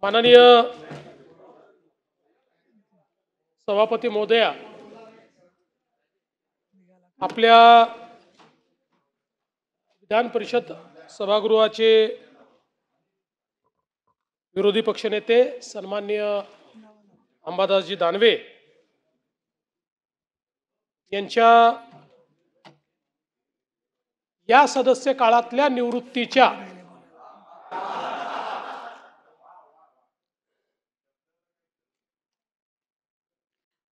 माननीय सभापती महोदया, आपल्या विधान परिषद सभागृहाचे विरोधी पक्षनेते सन्माननीय अंबादासजी दानवे यांच्या या सदस्य काळातल्या निवृत्तीच्या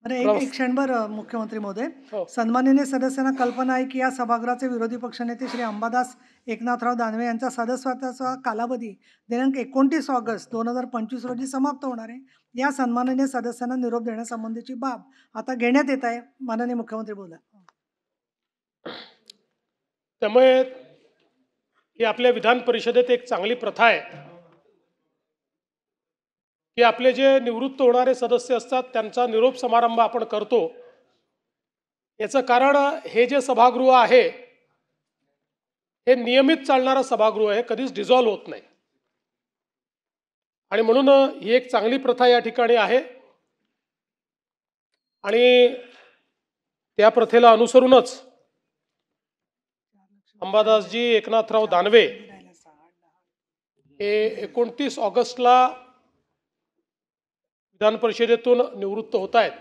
एक क्षणभर मुख्यमंत्री महोदय, हो. सन्माननीय सदस्यांना कल्पना आहे की या सभागृहाचे विरोधी पक्षनेते श्री अंबादास एकनाथराव दानवे यांचा सदस्यत्वाचा कालावधी दिनांक 29 ऑगस्ट 2025 रोजी समाप्त होणार आहे. या सन्माननीय सदस्यांना निरोप देण्यासंबंधीची बाब आता घेण्यात येत आहे. माननीय मुख्यमंत्री बोला. त्यामुळे ही आपल्या विधान परिषदेत एक चांगली प्रथा आहे की आपले जे निवृत्त होणारे सदस्य असतात त्यांचा निरोप समारंभ आपण करतो. याचं कारण हे जे सभागृह आहे हे नियमित चालणारं सभागृह आहे, कधीच डिझॉल्व्ह होत नाही. आणि म्हणून ही एक चांगली प्रथा या ठिकाणी आहे आणि त्या प्रथेला अनुसरूनच अंबादासजी एकनाथराव दानवे हे 29 ऑगस्टला विधान परिषदेतून निवृत्त होत आहेत.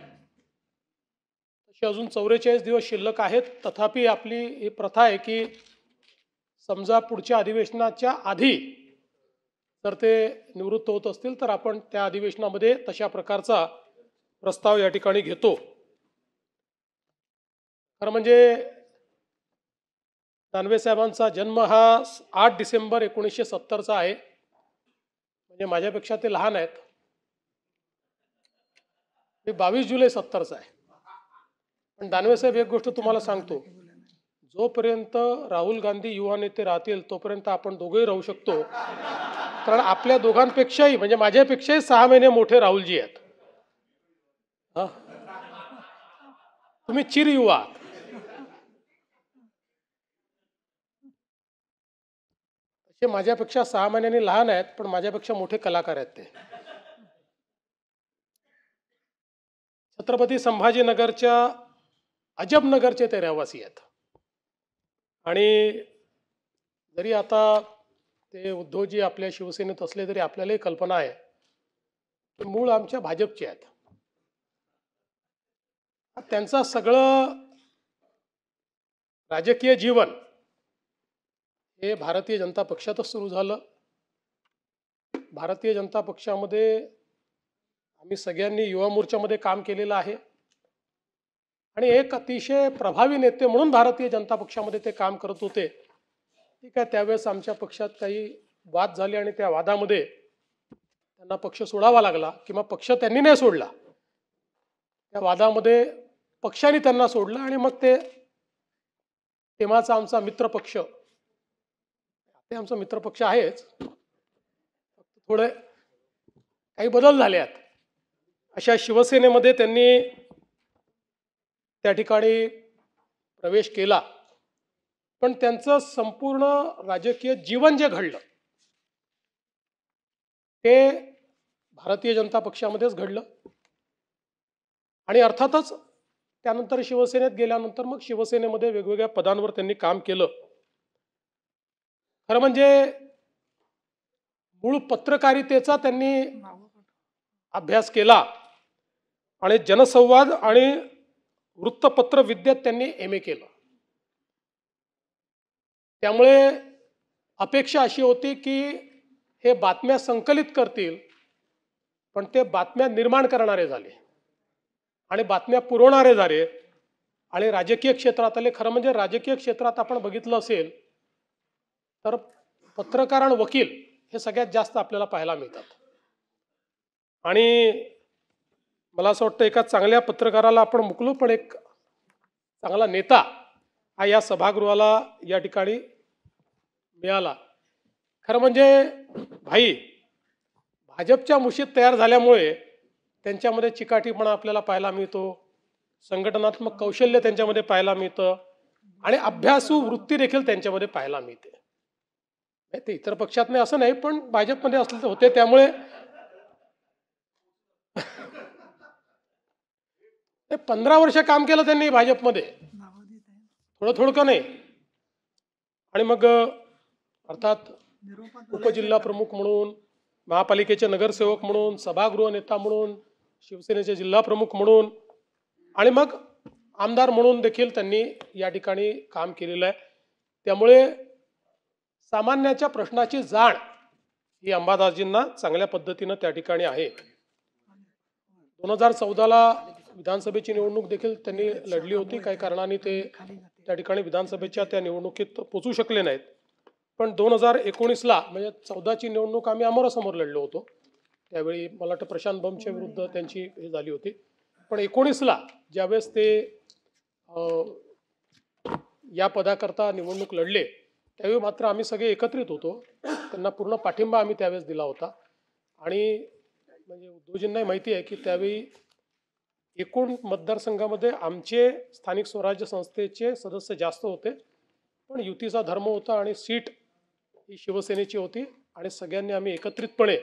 तसे अजून 44 दिवस शिल्लक आहेत. तथापि आपली ही प्रथा आहे की समजा पुढच्या अधिवेशनाच्या आधी जर ते निवृत्त होत असतील तर आपण त्या अधिवेशनामध्ये तशा प्रकारचा प्रस्ताव या ठिकाणी घेतो. खरं म्हणजे दानवे साहेबांचा जन्म हा 8 डिसेंबर 1970चा आहे. म्हणजे माझ्यापेक्षा ते लहान आहेत. मी 22 जुलै 70चा आहे. पण दानवे साहेब एक गोष्ट तुम्हाला सांगतो, जोपर्यंत राहुल गांधी युवा नेते राहतील तोपर्यंत आपण दोघेही राहू शकतो. कारण आपल्या दोघांपेक्षाही म्हणजे माझ्यापेक्षाही 6 महिने मोठे राहुलजी आहेत. तुम्ही चिर युवा आहात. ते माझ्यापेक्षा 6 महिन्यांनी लहान आहेत पण माझ्यापेक्षा मोठे कलाकार आहेत. ते छत्रपती संभाजीनगरच्या अजबनगरचे ते रहिवासी आहेत. आणि जरी आता ते उद्धवजी आपल्या शिवसेनेत असले तरी आपल्यालाही कल्पना आहे की मूळ आमच्या भाजपचे आहेत. त्यांचं सगळं राजकीय जीवन हे भारतीय जनता पक्षातच सुरू झालं. भारतीय जनता पक्षामध्ये आम्ही सगळ्यांनी युवा मोर्चामध्ये काम केलेलं आहे आणि एक अतिशय प्रभावी नेते म्हणून भारतीय जनता पक्षामध्ये ते काम करत होते. ठीक आहे, त्यावेळेस आमच्या पक्षात काही वाद झाले आणि त्या वादामध्ये त्यांना पक्ष सोडावा लागला किंवा पक्ष त्यांनी नाही सोडला. त्या वादामध्ये पक्षाने त्यांना सोडलं आणि मग ते तेव्हाचा आमचा मित्रपक्ष, ते आमचा मित्रपक्ष आहेच, थोडे काही बदल झाले आहेत. अशा शिवसेनेमध्ये त्यांनी त्या ठिकाणी प्रवेश केला. पण त्यांचं संपूर्ण राजकीय जीवन जे घडलं ते भारतीय जनता पक्षामध्येच घडलं. आणि अर्थातच त्यानंतर शिवसेनेत गेल्यानंतर मग शिवसेनेमध्ये वेगवेगळ्या पदांवर त्यांनी काम केलं. खरं म्हणजे मूळ पत्रकारितेचा त्यांनी अभ्यास केला आणि जनसंवाद आणि वृत्तपत्र विद्यात त्यांनी MA केलं. त्यामुळे अपेक्षा अशी होती की हे बातम्या संकलित करतील पण ते बातम्या निर्माण करणारे झाले आणि बातम्या पुरवणारे झाले. आणि राजकीय क्षेत्रात आले. खरं म्हणजे राजकीय क्षेत्रात आपण बघितलं असेल तर पत्रकार आणि वकील हे सगळ्यात जास्त आपल्याला पाहायला मिळतात. आणि मला असं वाटतं एका चांगल्या पत्रकाराला आपण मुकलो पण एक चांगला नेता हा या सभागृहाला या ठिकाणी मिळाला. खरं म्हणजे भाई भाजपच्या मुशीत तयार झाल्यामुळे त्यांच्यामध्ये चिकाटीपणा आपल्याला पाहायला मिळतो, संघटनात्मक कौशल्य त्यांच्यामध्ये पाहायला मिळतं आणि अभ्यासू वृत्ती देखील त्यांच्यामध्ये पाहायला मिळते. ते इतर पक्षात नाही असं नाही पण भाजपमध्ये असले होते. त्यामुळे ते 15 वर्ष काम केलं त्यांनी भाजपमध्ये, थोडं थोडं का नाही. आणि मग अर्थात उपजिल्हा प्रमुख म्हणून, महापालिकेचे नगरसेवक म्हणून, सभागृह नेता म्हणून, शिवसेनेचे जिल्हा प्रमुख म्हणून आणि मग आमदार म्हणून देखील त्यांनी या ठिकाणी काम केलेलं आहे. त्यामुळे सामान्याच्या प्रश्नाची जाण ही अंबादासजींना चांगल्या पद्धतीनं त्या ठिकाणी आहे. 2014ला विधानसभेची निवडणूक देखील त्यांनी लढली होती. काही कारणाने ते त्या ठिकाणी विधानसभेच्या त्या निवडणुकीत पोचू शकले नाहीत. पण 2019ला म्हणजे 14ची निवडणूक आम्ही अमोरासमोर लढलो होतो. त्यावेळी मला वाटतं प्रशांत बंबच्या विरुद्ध त्यांची हे झाली होती. पण 19ला ज्यावेळेस ते या पदाकरता निवडणूक लढले त्यावेळी मात्र आम्ही सगळे एकत्रित होतो. त्यांना पूर्ण पाठिंबा आम्ही त्यावेळेस दिला होता. आणि म्हणजे उद्धवजींनाही माहिती आहे की त्यावेळी एकूण मतदारसंघामध्ये आमचे स्थानिक स्वराज्य संस्थेचे सदस्य जास्त होते, पण युतीचा धर्म होता आणि सीट ही शिवसेनेची होती आणि सगळ्यांनी आम्ही एकत्रितपणे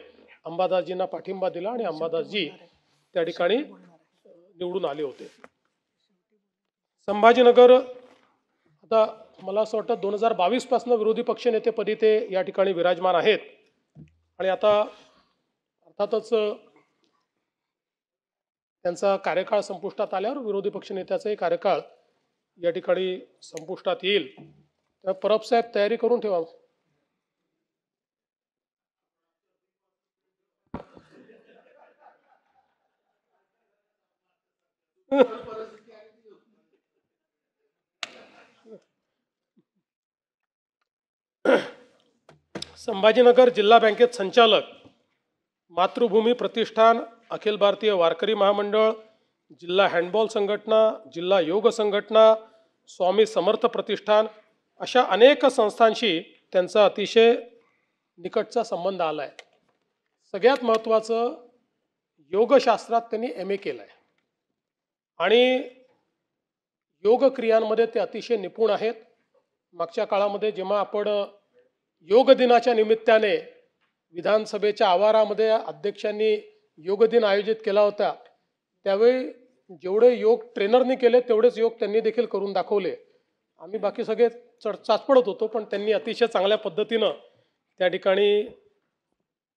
अंबादासजींना पाठिंबा दिला आणि अंबादासजी त्या ठिकाणी निवडून आले होते. संभाजीनगर आता मला असं वाटतं 2022 पासून विरोधी पक्षनेतेपदी ते या ठिकाणी विराजमान आहेत. आणि आता अर्थातच त्यांचा कार्यकाळ संपुष्टात आल्यावर विरोधी पक्षनेत्याचाही कार्यकाळ या ठिकाणी संपुष्टात येईल. तर परब साहेब तयारी करून ठेवा. संभाजीनगर जिल्हा बँकेत संचालक, मातृभूमी प्रतिष्ठान, अखिल भारतीय वारकरी महामंडळ, जिल्हा हँडबॉल संघटना, जिल्हा योग संघटना, स्वामी समर्थ प्रतिष्ठान अशा अनेक संस्थांशी त्यांचा अतिशय निकटचा संबंध आला आहे. सगळ्यात महत्त्वाचं योगशास्त्रात त्यांनी MA केलं आहे आणि योग क्रियांमध्ये ते अतिशय निपुण आहेत. मागच्या काळामध्ये जेव्हा आपण योग दिनाच्या निमित्ताने विधानसभेच्या आवारामध्ये अध्यक्षांनी योग दिन आयोजित केला होता, त्यावेळी जेवढे योग ट्रेनरनी केले तेवढेच योग त्यांनी देखील करून दाखवले. आम्ही बाकी सगळे चाचपडत होतो, पण त्यांनी अतिशय चांगल्या पद्धतीनं त्या ठिकाणी,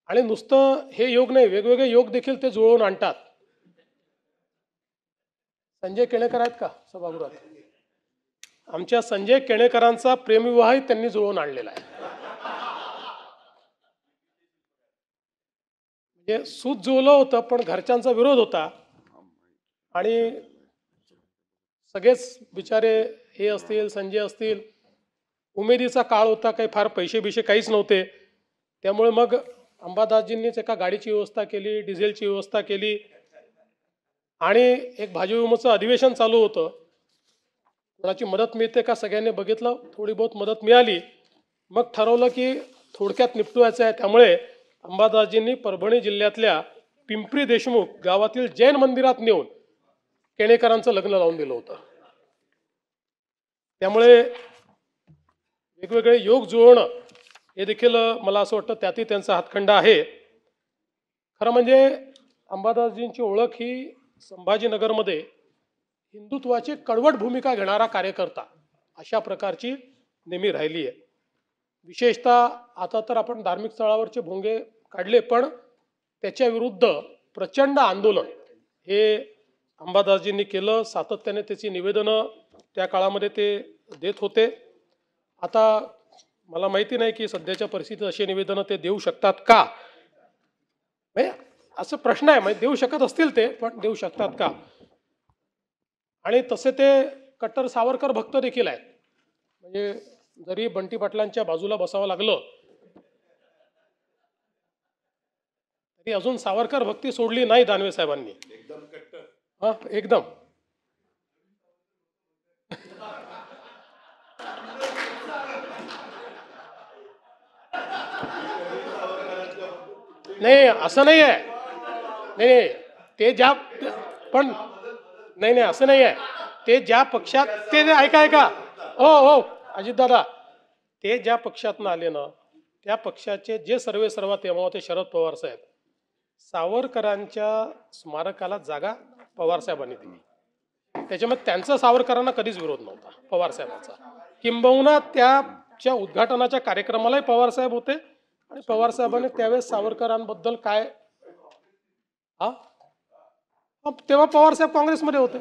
आणि नुसतं हे योग नाही वेगवेगळे योग देखील ते जुळवून आणतात. संजय केणेकर आहेत का सभागृहात? आमच्या संजय केणेकरांचा प्रेमविवाहही त्यांनी जुळवून आणलेला आहे. म्हणजे सूत जुळलं होतं पण घरच्यांचा विरोध होता आणि सगळेच बिचारे हे असतील, संजय असतील, उमेदीचा काळ होता, काही फार पैसे बिशे काहीच नव्हते. त्यामुळे मग अंबादासजींनीच एका गाडीची व्यवस्था केली, डिझेलची व्यवस्था केली आणि एक भाजी विमोचं अधिवेशन चालू होतं. कोणाची मदत मिळते का सगळ्यांनी बघितलं, थोडी बहुत मदत मिळाली. मग ठरवलं की थोडक्यात निपटवायचं आहे. त्यामुळे अंबादासजींनी परभणी जिल्ह्यातल्या पिंपरी देशमुख गावातील जैन मंदिरात नेऊन केणेकरांचं लग्न लावून दिलं होतं. त्यामुळे वेगवेगळे योग जुळवणं हे देखील मला असं वाटतं त्यातही त्यांचा हातखंडा आहे. खरं म्हणजे अंबादासजींची ओळख ही संभाजीनगरमध्ये हिंदुत्वाची कडवट भूमिका घेणारा कार्यकर्ता अशा प्रकारची नेहमी राहिली आहे. विशेषतः आता तर आपण धार्मिक स्थळावरचे भोंगे काढले, पण त्याच्या विरुद्ध प्रचंड आंदोलन हे अंबादासजींनी केलं. सातत्याने त्याची निवेदनं त्या काळामध्ये ते देत होते. आता मला माहिती नाही की सध्याच्या परिस्थितीत अशी निवेदनं ते देऊ शकतात का, असं प्रश्न आहे. म्हणजे देऊ शकत असतील ते, पण देऊ शकतात का? आणि तसे ते कट्टर सावरकर भक्त देखील आहेत. म्हणजे जरी बंटी पाटलांच्या बाजूला बसावं लागलं तरी अजून सावरकर भक्ती सोडली नाही दानवे साहेबांनी. एकदम नाही, असं नाही आहे. नाही ते ज्या, पण नाही असं नाही आहे. ते ज्या पक्षात, ते ऐका हो अजितदादा, ते ज्या पक्षातून आले ना त्या पक्षाचे जे सर्वेसर्वा तेव्हा होते शरद पवार साहेब, सावरकरांच्या स्मारकाला जागा पवार साहेबांनी दिली. त्याच्यामुळे त्यांचा सावरकरांना कधीच विरोध नव्हता पवार साहेबांचा. किंबहुना त्याच्या उद्घाटनाच्या कार्यक्रमालाही पवार साहेब होते आणि पवार साहेबांनी त्यावेळेस सावरकरांबद्दल काय तेव्हा पवार साहेब काँग्रेसमध्ये होते.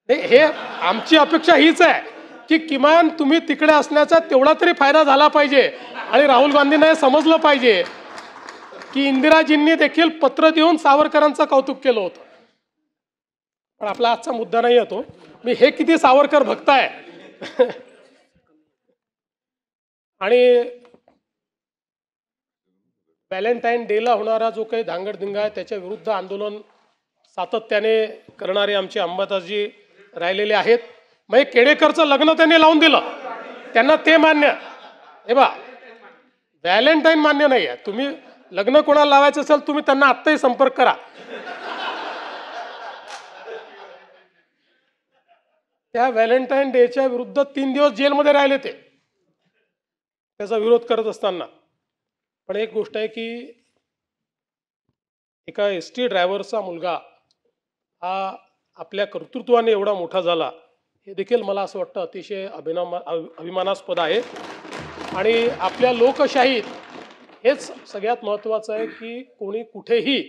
हे आमची अपेक्षा हीच आहे की किमान तुम्ही तिकडे असण्याचा तेवढा तरी फायदा झाला पाहिजे आणि राहुल गांधींना हे समजलं पाहिजे की इंदिराजींनी देखील पत्र देऊन सावरकरांचं कौतुक केलं होतं. पण आपला आजचा मुद्दा नाही येतो. मी हे किती सावरकर भक्त आहे आणि व्हॅलेंटाईन डेला होणारा जो काही धांगडधिंगा आहे त्याच्या विरुद्ध आंदोलन सातत्याने करणारे आमचे अंबादासजी राहिलेले आहेत. मग केडेकरचं लग्न त्यांनी लावून दिलं, त्यांना ते मान्य. हे बा, व्हॅलेंटाईन मान्य नाही आहे. तुम्ही लग्न कोणाला लावायचं असेल तुम्ही त्यांना आत्ताही संपर्क करा. त्या व्हॅलेंटाईन डेच्या विरुद्ध 3 दिवस जेलमध्ये राहिले ते त्याचा विरोध करत असताना. पण एक गोष्ट आहे की एका ST ड्रायव्हरचा मुलगा हा आपल्या कर्तृत्वाने एवढा मोठा झाला हे देखील मला असं वाटतं अतिशय अभिमानास्पद आहे. आणि आपल्या लोकशाहीत हेच सगळ्यात महत्त्वाचं आहे की कोणी कुठेही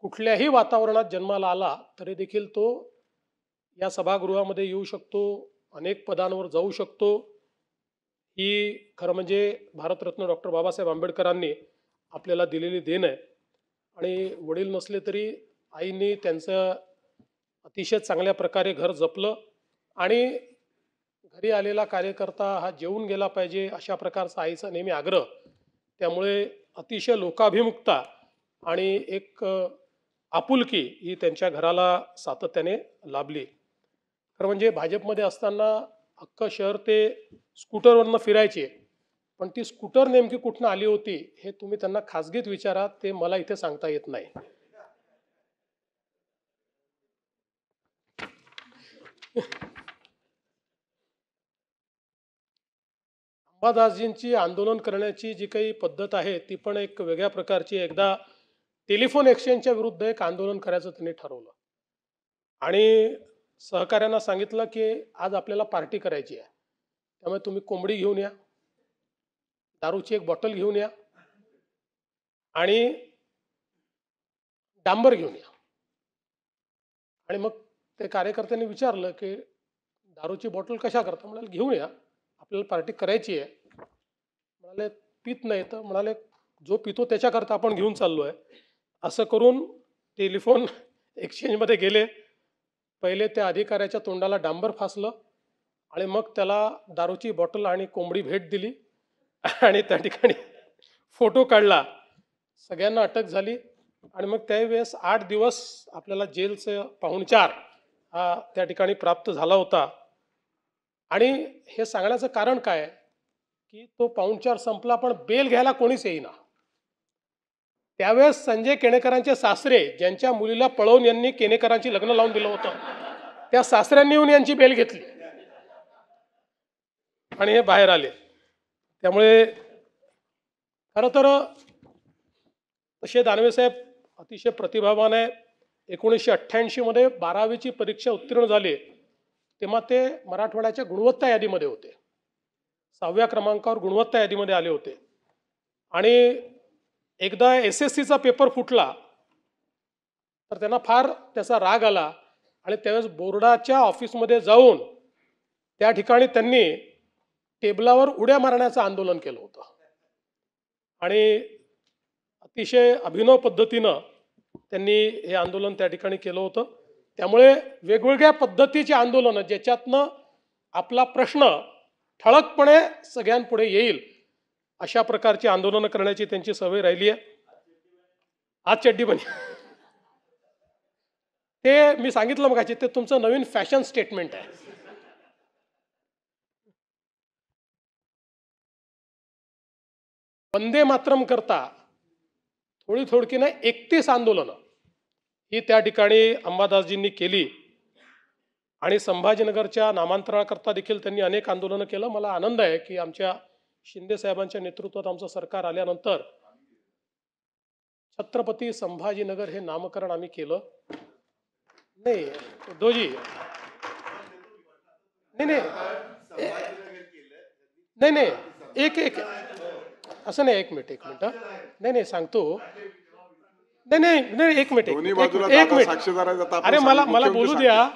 कुठल्याही वातावरणात जन्माला आला तरी देखील तो या सभागृहामध्ये येऊ शकतो, अनेक पदांवर जाऊ शकतो. ही खरं म्हणजे भारतरत्न डॉक्टर बाबासाहेब आंबेडकरांनी आपल्याला दिलेली देण आहे. आणि वडील नसले तरी आईने त्यांचं अतिशय चांगल्या प्रकारे घर जपलं आणि घरी आलेला कार्यकर्ता हा जेवून गेला पाहिजे अशा प्रकारचा आईचा नेहमी आग्रह. त्यामुळे अतिशय लोकाभिमुखता आणि एक आपुलकी ही त्यांच्या घराला सातत्याने लाभली. खरं म्हणजे भाजपमध्ये असताना अख्खं शहर ते स्कूटरवरनं फिरायचे, पण ती स्कूटर नेमकी कुठनं आली होती हे तुम्ही त्यांना खासगीत विचारा, ते मला इथे सांगता येत नाही. अंबादासजींची आंदोलन करण्याची जी काही पद्धत आहे ती पण एक वेगळ्या प्रकारची. एकदा टेलिफोन एक्सचेंजच्या विरुद्ध एक आंदोलन करायचं त्यांनी ठरवलं आणि सहकाऱ्यांना सांगितलं की आज आपल्याला पार्टी करायची आहे, त्यामुळे तुम्ही कोंबडी घेऊन या, दारूची एक बॉटल घेऊन या आणि डांबर घेऊन या. आणि मग ते कार्यकर्त्यांनी विचारलं की दारूची बॉटल कशा करता? म्हणाले घेऊन या, आपल्याला पार्टी करायची आहे. म्हणाले पित नाही तर म्हणाले जो पितो त्याच्याकरता आपण घेऊन चाललो आहे. असं करून टेलिफोन एक्सचेंजमध्ये गेले. पहिले त्या अधिकाऱ्याच्या तोंडाला डांबर फासलं आणि मग त्याला दारूची बॉटल आणि कोंबडी भेट दिली आणि त्या ठिकाणी फोटो काढला. सगळ्यांना अटक झाली आणि मग त्यावेळेस 8 दिवस आपल्याला जेलचं पाहुणचार हा त्या ठिकाणी प्राप्त झाला होता. आणि हे सांगण्याचं कारण काय की तो पाहुणचार संपला पण बेल घ्यायला कोणीच येईना. त्यावेळेस संजय केणेकरांचे सासरे, ज्यांच्या मुलीला पळवून यांनी केणेकरांची लग्न लावून दिलं होतं, त्या सासऱ्यांनी येऊन यांची बेल घेतली आणि हे बाहेर आले. त्यामुळे खरं तर तसे दानवे साहेब अतिशय प्रतिभावान आहे. 1988 मध्ये 12वीची परीक्षा उत्तीर्ण झाली तेव्हा ते मराठवाड्याच्या गुणवत्ता यादीमध्ये होते. 6व्या क्रमांकावर गुणवत्ता यादीमध्ये आले होते. आणि एकदा SSCचा पेपर फुटला तर त्यांना फार त्याचा राग आला आणि त्यावेळेस बोर्डाच्या ऑफिसमध्ये जाऊन त्या ठिकाणी त्यांनी टेबलावर उड्या मारण्याचं आंदोलन केलं होतं. आणि अतिशय अभिनव पद्धतीनं त्यांनी हे आंदोलन त्या ठिकाणी केलं होतं. त्यामुळे वेगवेगळ्या पद्धतीचे आंदोलन ज्याच्यातनं आपला प्रश्न ठळकपणे सगळ्यांपुढे येईल अशा प्रकारची आंदोलनं करण्याची त्यांची सवय राहिली आहे. आज चड्डी बनी ते मी सांगितलं मगाशी, ते तुमचं नवीन फॅशन स्टेटमेंट आहे. वंदे मातरम करता थोडी नाही 31 आंदोलनं ही त्या ठिकाणी अंबादासजींनी केली. आणि संभाजीनगरच्या नामांतराकरता देखील त्यांनी अनेक आंदोलनं केलं. मला आनंद आहे की आमच्या शिंदे साहेबांच्या नेतृत्वात आमचं सरकार आल्यानंतर छत्रपती संभाजीनगर हे नामकरण आम्ही केलं नाही उद्धवजी, नाही नाही नाही नाही एक एक असं नाही, एक मिनिट हं. नाही नाही सांगतो, नाही नाही नाही एक मिनिट दोन्ही एक बाजूला मिनिट एक जागा मिनिट साक्षीदाराचा ताप अरे सांगतो, मला मुख्यमंत्री बोलू द्या.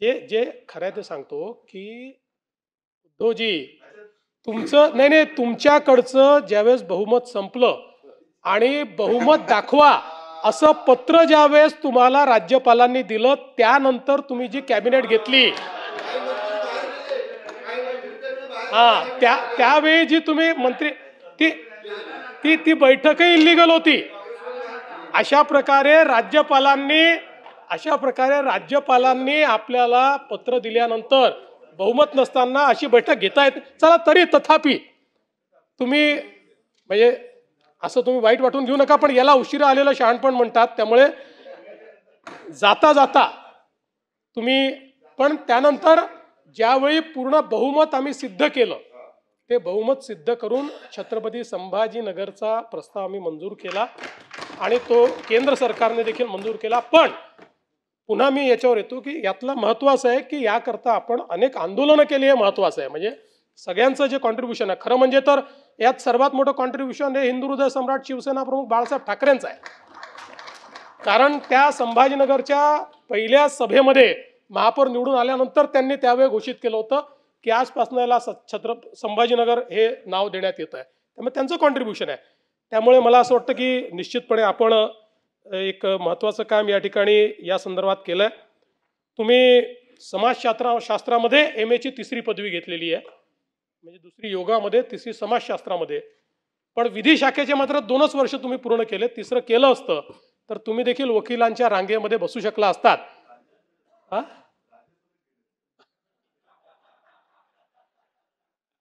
जे जे खरं आहे ते सांगतो की उद्धवजी तुमचं, नाही नाही तुमच्याकडचं ज्यावेळेस बहुमत संपलं आणि बहुमत दाखवा असं पत्र ज्यावेळेस तुम्हाला राज्यपालांनी दिलं, त्यानंतर तुम्ही जी कॅबिनेट घेतली, हा त्यावेळी जी तुम्ही मंत्री, ती ती ती बैठकही इल्लीगल होती. अशा प्रकारे राज्यपालांनी आपल्याला पत्र दिल्यानंतर बहुमत नसताना अशी बैठक घेता येते. चला तरी तथापि तुम्ही म्हणजे असं तुम्ही वाईट वाटून घेऊ नका, पण याला उशिरा आलेलं शहाणपण म्हणतात. त्यामुळे जाता जाता तुम्ही, पण त्यानंतर ज्यावेळी पूर्ण बहुमत आम्ही सिद्ध केलं, ते बहुमत सिद्ध करून छत्रपती संभाजीनगरचा प्रस्ताव आम्ही मंजूर केला आणि तो केंद्र सरकारने देखील मंजूर केला. पण पुन्हा मी याच्यावर येतो की यातलं महत्त्वाचं आहे की याकरता आपण अनेक आंदोलनं केली, हे महत्त्वाचं आहे. म्हणजे सगळ्यांचं जे कॉन्ट्रीब्युशन आहे, खरं म्हणजे तर यात सर्वात मोठं कॉन्ट्रीब्युशन हे हिंदू हृदय सम्राट शिवसेना प्रमुख बाळासाहेब ठाकरेंचं आहे. कारण त्या संभाजीनगरच्या पहिल्या सभेमध्ये महापौर निवडून आल्यानंतर त्यांनी त्यावेळी घोषित केलं होतं की आजपासून याला संभाजीनगर हे नाव देण्यात येत आहे. त्यामुळे त्यांचं कॉन्ट्रीब्युशन आहे. त्यामुळे मला असं वाटतं की निश्चितपणे आपण एक महत्त्वाचं काम या ठिकाणी या संदर्भात केलं आहे. तुम्ही समाजशास्त्रामध्ये MA ची 3री पदवी घेतलेली आहे, म्हणजे 2री योगामध्ये, 3री समाजशास्त्रामध्ये. पण विधी शाखेचे मात्र 2च वर्ष तुम्ही पूर्ण केले. 3रं केलं असतं तर तुम्ही देखील वकिलांच्या रांगेमध्ये बसू शकला असतात.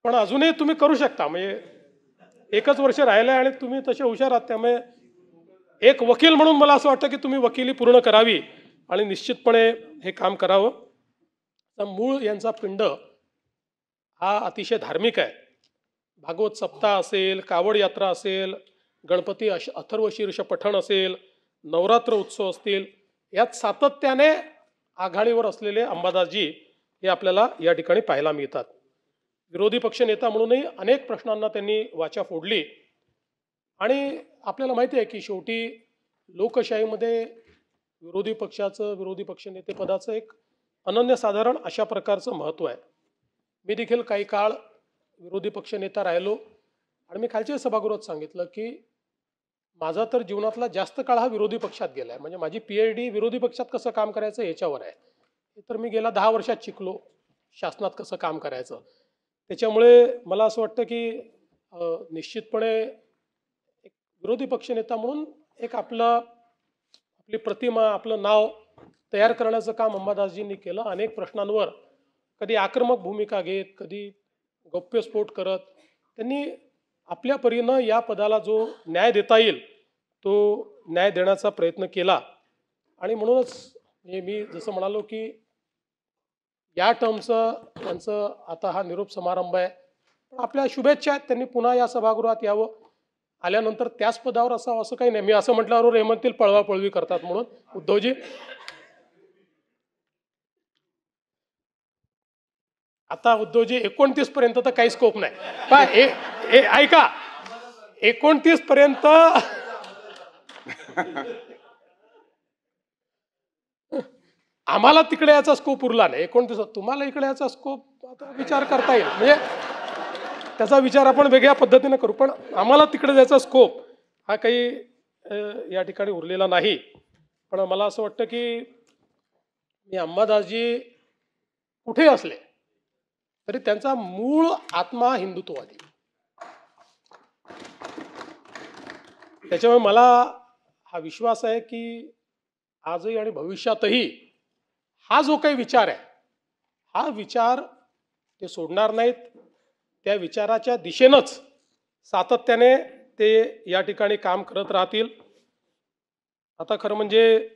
पण अजूनही तुम्ही करू शकता. म्हणजे 1च वर्ष राहिलंय आणि तुम्ही तसे हुशार आहात. त्यामुळे एक वकील म्हणून मला असं वाटतं की तुम्ही वकिली पूर्ण करावी आणि निश्चितपणे हे काम करावं. तर मूळ यांचा पिंड हा अतिशय धार्मिक आहे. भागवत सप्ताह असेल, कावड यात्रा असेल, गणपती अथर्वशीर्ष पठण असेल, नवरात्र उत्सव असतील, यात सातत्याने आघाडीवर असलेले अंबादासजी हे आपल्याला या ठिकाणी पाहायला मिळतात. विरोधी पक्षनेता म्हणूनही अनेक प्रश्नांना त्यांनी वाचा फोडली. आणि आपल्याला माहिती आहे की शेवटी लोकशाहीमध्ये विरोधी पक्षाचं, विरोधी पक्षनेतेपदाचं एक अनन्यसाधारण अशा प्रकारचं महत्त्व आहे. मी देखील काही काळ विरोधी पक्षनेता राहिलो आणि मी खालच्या सभागृहात सांगितलं की माझा तर जीवनातला जास्त काळ हा विरोधी पक्षात गेला आहे. म्हणजे माझी PhD विरोधी पक्षात कसं काम करायचं याच्यावर आहे. तर मी गेल्या 10 वर्षात शिकलो शासनात कसं काम करायचं. त्याच्यामुळे मला असं वाटतं की निश्चितपणे एक विरोधी पक्षनेता म्हणून एक आपली प्रतिमा, आपलं नाव तयार करण्याचं काम अंबादासजींनी केलं. अनेक प्रश्नांवर कधी आक्रमक भूमिका घेत, कधी गौप्यस्फोट करत त्यांनी आपल्या परीनं या पदाला जो न्याय देता येईल तो न्याय देण्याचा प्रयत्न केला. आणि म्हणूनच मी जसं म्हणालो की या टर्मचं त्यांचं आता हा निरोप समारंभ आहे. आपल्या शुभेच्छा आहेत. त्यांनी पुन्हा या सभागृहात यावं. आल्यानंतर त्याच पदावर असावं असं काही नाही. मी असं म्हटल्यावर हे म्हणतील पळवापळवी करतात म्हणून. उद्धवजी, आता उद्धवजी 29 पर्यंत तर काही स्कोप नाही. पण ऐका, 29 पर्यंत आम्हाला तिकडे याचा स्कोप उरला नाही. 29 तुम्हाला इकडे याचा स्कोप आता विचार करता येईल. म्हणजे त्याचा विचार आपण वेगळ्या पद्धतीने करू. पण आम्हाला तिकडे जायचा स्कोप हा काही या ठिकाणी उरलेला नाही. पण मला असं वाटतं की मी अंबादासजी कुठे असले तरी त्यांचा मूळ आत्मा हिंदुत्ववादी. त्याच्यामुळे मला हा विश्वास आहे की आजही आणि भविष्यातही हा जो काही विचार आहे, हा विचार ते सोडणार नाहीत. त्या विचाराच्या दिशेनंच सातत्याने ते या ठिकाणी काम करत राहतील. आता खरं म्हणजे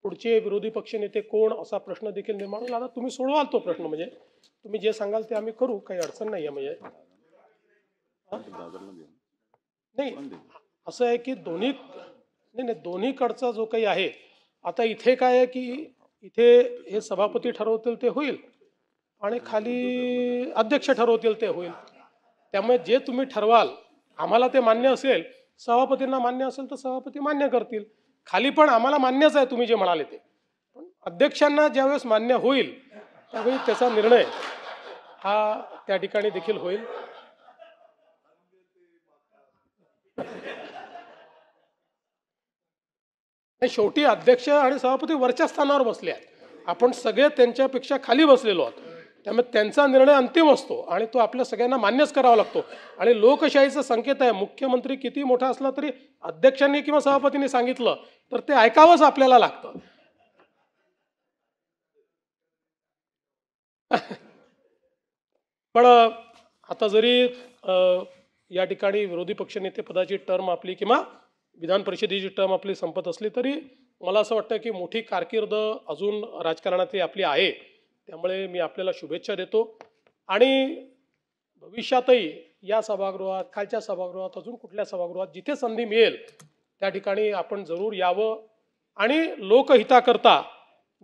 पुढचे विरोधी पक्षनेते कोण असा प्रश्न देखील निर्माण होईल. आता तुम्ही सोडवाल तो प्रश्न. म्हणजे तुम्ही जे सांगाल ते आम्ही करू, काही अडचण नाही आहे. म्हणजे नाही, असं आहे की दोन्हीकडचा जो काही आहे, आता इथे काय आहे की इथे हे सभापती ठरवतील ते होईल आणि खाली अध्यक्ष ठरवतील ते होईल. त्यामुळे जे तुम्ही ठरवाल आम्हाला ते मान्य असेल, सभापतींना मान्य असेल तर सभापती मान्य करतील. खाली पण आम्हाला मान्यच आहे तुम्ही जे म्हणाले ते, पण अध्यक्षांना ज्यावेळेस मान्य होईल त्यावेळी त्याचा निर्णय हा त्या ठिकाणी देखील होईल. नाही, शेवटी अध्यक्ष आणि सभापती वरच्या स्थानावर बसले आहेत, आपण सगळे त्यांच्यापेक्षा खाली बसलेलो आहोत. त्यामुळे त्यांचा निर्णय अंतिम असतो आणि तो आपल्या सगळ्यांना मान्यच करावा लागतो. आणि लोकशाहीचा संकेत आहे, मुख्यमंत्री किती मोठा असला तरी अध्यक्षांनी किंवा सभापतींनी सांगितलं तर ते ऐकावंच आपल्याला लागतं. पण आता जरी या ठिकाणी विरोधी पक्षनेते पदाची टर्म आपली किंवा विधान परिषदेची टर्म आपली संपत असली तरी मला असं वाटतं की मोठी कारकीर्द अजून राजकारणातली आपली आहे. त्यामुळे मी आपल्याला शुभेच्छा देतो आणि भविष्यातही या सभागृहात, खालच्या सभागृहात, अजून कुठल्या सभागृहात जिथे संधी मिळेल त्या ठिकाणी आपण जरूर यावं आणि लोकहिताकरता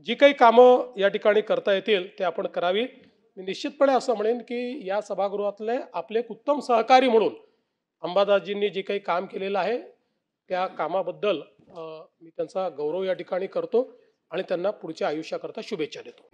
जी काही कामं या ठिकाणी करता येतील ते आपण करावी. मी निश्चितपणे असं म्हणेन की या सभागृहातले आपले एक उत्तम सहकारी म्हणून अंबादासजींनी जे काही काम केलेलं आहे त्या कामाबद्दल मी त्यांचा गौरव या ठिकाणी करतो आणि त्यांना पुढच्या आयुष्याकरता शुभेच्छा देतो.